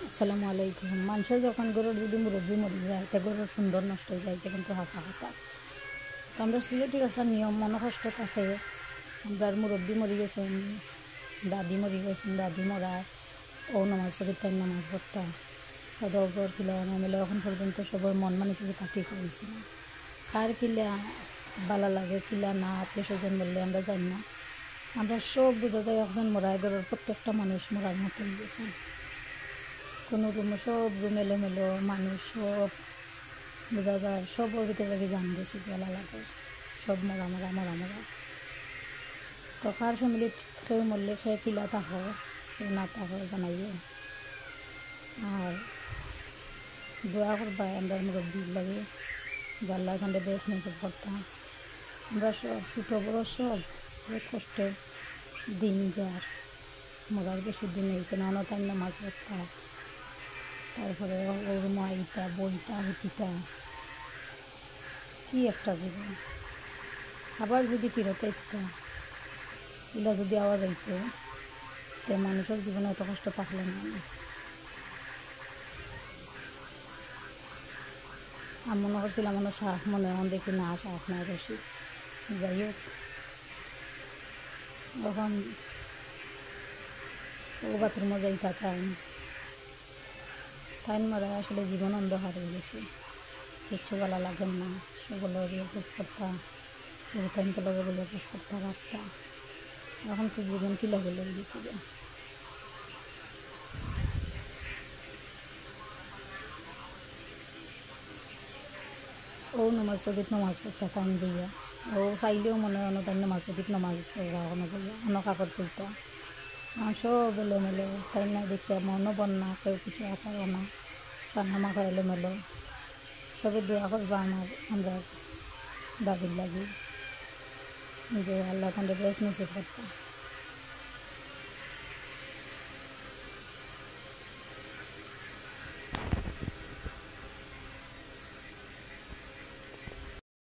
আসসালামু আলাইকুম। মানুষের যখন গরুর যদি মুরব্বী মরি যায় তা গরুর সুন্দর নষ্ট হয়ে যায়, এটা কিন্তু হাসা কথা। তো আমরা সিলেটের একটা নিয়ম মনকষ্ট থাকে, আমরা মুরব্বী মরি গেছেন, দাদি মরি গেছেন, দাদি মরা ও নামাজ তাই নামাজ পড়তা দরবার কিলা নামিলে এখন পর্যন্ত সবার মন মানসিক থাকি হয়েছে না। কার কিলা ভালো লাগে কিলা না আত্মীয় স্বজন বললে আমরা জানি না। আমরা সব বোঝা যায় একজন মরায় গরুর প্রত্যেকটা মানুষ মরার মতো হয়ে গেছে। কোনো রুমে সব রুম এলোমেলো মানুষ, সব বোঝা যায় সবর ভিতরে জান গেছি গলা লাগে, সব মরা মরা মরা মরা। তো কার ফ্যামিলিত কেউ মরলে খেয়ে কিলা থাকো, কেউ না থাকো জানাইও। আর দোয়া করবা আমরা মুরব্বী লাগে জাল্লা এখানে বেশ নিচে করতাম। আমরা সব ছোটো বড়ো সব বহুত কষ্টে দিন যার মরার বেশি দিন হয়েছে না, অনতান্য মাছ পড়তাম। তারপরে ওর মাইতা বইতা হুতিতা, কি একটা জীবন। আবার যদি ফিরতে ইত্যা এগুলা যদি আওয়া যাইতো তে মানুষের জীবনে এত কষ্ট থাকলো না। আমি মনে করছিলাম মনে সাহস মনে এখন দেখি না, সাহস নাই বেশি। যাই হোক, এখন ও বাথরুমে যাইতা তাই মারা আসলে জীবন অন্ধকার হয়ে গেছে, কিচ্ছু ভালো লাগেন না। সেগুলো রিপোজ করতাম, টাইমকে লগে বলে রিপোজ করতে রাখতাম। এখন তো জীবন কি লাগে লেগে গেছে। ও নামাজ শরীফ নামাজ পড়তে টাইম দিয়া ও চাইলেও মনে হয় তাই নামাজ শরীফ নামাজ পড়া কোনো বইয়া অন্য কাপড় তুলতা সব এলোমেলো। তাই না দেখিয়া মনও বন্যা, কেউ কিছু পারো না, সানা মাখা এলোমেলো। সবে দোয়া করবা আমরা দাদির লাগি যে আল্লাহ তাদের বেশ নিষেধ করতাম।